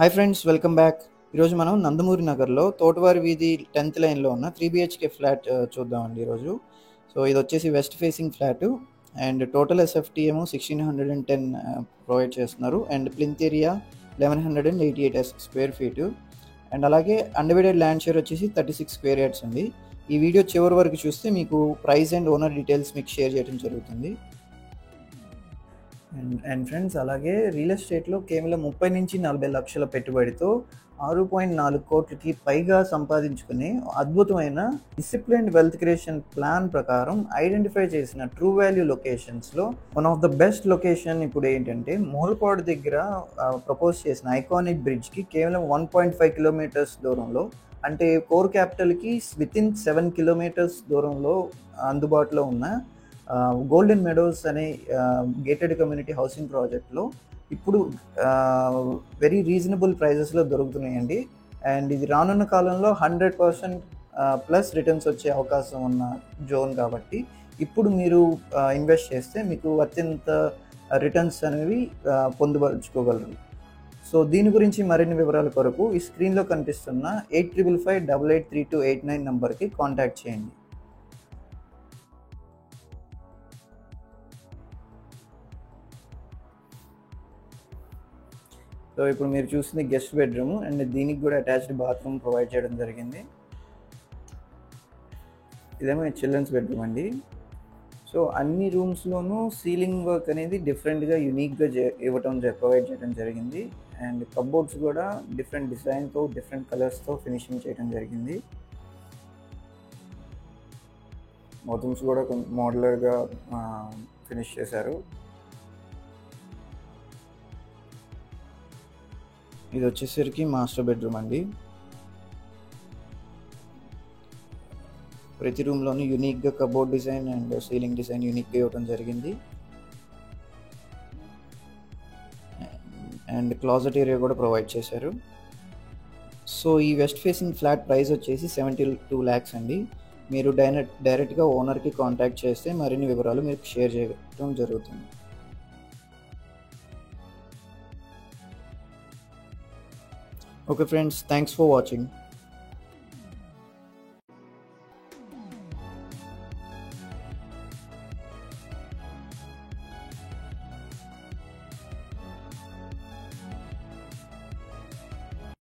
Hi friends, welcome back. ఈరోజు మనం నందమూరి నగర్లో తోటవారి వీధి 10th లైన్లో ఉన్న 3 BHK ఫ్లాట్ చూద్దామండి ఈరోజు. సో ఇది వచ్చేసి west facing flat and total SFT ఏమో 1610 ప్రొవైడ్ చేస్తున్నారు and plinth area 1188 square feet and అలాగే అన్డివైడెడ్ ల్యాండ్ షేర్ వచ్చేసి 36 స్క్వేర్ యార్డ్స్ ఉంది. ఈ వీడియో చివరి వరకు చూస్తే మీకు ప్రైస్ అండ్ ఓనర్ డీటెయిల్స్ మీకు షేర్ చేయడం జరుగుతుంది. అండ్ ఫ్రెండ్స్, అలాగే రియల్ ఎస్టేట్లో కేవలం 30 నుంచి 40 లక్షల పెట్టుబడితో 6.4 కోట్లకి పైగా సంపాదించుకునే అద్భుతమైన డిసిప్లిన్డ్ వెల్త్ క్రియేషన్ ప్లాన్ ప్రకారం ఐడెంటిఫై చేసిన ట్రూ వాల్యూ లొకేషన్స్లో one of the best location ఇప్పుడు ఏంటంటే మూలపాడు దగ్గర ప్రపోజ్ చేసిన ఐకానిక్ బ్రిడ్జ్కి కేవలం 1.5 కిలోమీటర్స్ దూరంలో, అంటే కోర్ క్యాపిటల్కి వితిన్ 7 కిలోమీటర్స్ దూరంలో అందుబాటులో ఉన్న గోల్డెన్ మెడోస్ అనే గేటెడ్ కమ్యూనిటీ హౌసింగ్ ప్రాజెక్ట్లో ఇప్పుడు వెరీ రీజనబుల్ ప్రైజెస్లో దొరుకుతున్నాయండి. అండ్ ఇది రానున్న కాలంలో 100% ప్లస్ రిటర్న్స్ వచ్చే అవకాశం ఉన్న జోన్ కాబట్టి ఇప్పుడు మీరు ఇన్వెస్ట్ చేస్తే మీకు అత్యంత రిటర్న్స్ అనేవి పొందుపరుచుకోగలరు. సో దీని గురించి మరిన్ని వివరాల కొరకు ఈ స్క్రీన్లో కనిపిస్తున్న 8555883289 నెంబర్కి కాంటాక్ట్ చేయండి. సో ఇప్పుడు మీరు చూసింది గెస్ట్ బెడ్రూమ్ అండ్ దీనికి కూడా అటాచ్డ్ బాత్రూమ్ ప్రొవైడ్ చేయడం జరిగింది. ఇదేమో చిల్డ్రన్స్ బెడ్రూమ్ అండి. సో అన్ని రూమ్స్లోనూ సీలింగ్ వర్క్ అనేది డిఫరెంట్గా యూనిక్గా ప్రొవైడ్ చేయడం జరిగింది అండ్ కబోర్డ్స్ కూడా డిఫరెంట్ డిజైన్తో డిఫరెంట్ కలర్స్తో ఫినిషింగ్ చేయడం జరిగింది. బాత్రూమ్స్ కూడా కొంచెం మోడ్యులర్గా ఫినిష్ చేశారు. ఇది వచ్చేసరికి మాస్టర్ బెడ్రూమ్ అండి. ప్రతి రూమ్లోనూ యూనిక్గా cupboard design and ceiling design యూనిక్గా ఇవ్వడం జరిగింది అండ్ క్లాజెట్ ఏరియా కూడా ప్రొవైడ్ చేశారు. సో ఈ వెస్ట్ ఫేసింగ్ ఫ్లాట్ ప్రైస్ వచ్చేసి 72 lakhs అండి. మీరు డైరెక్ట్గా ఓనర్కి కాంటాక్ట్ చేస్తే మరిన్ని వివరాలు మీకు షేర్ చేయడం జరుగుతుంది. Okay friends, thanks for watching.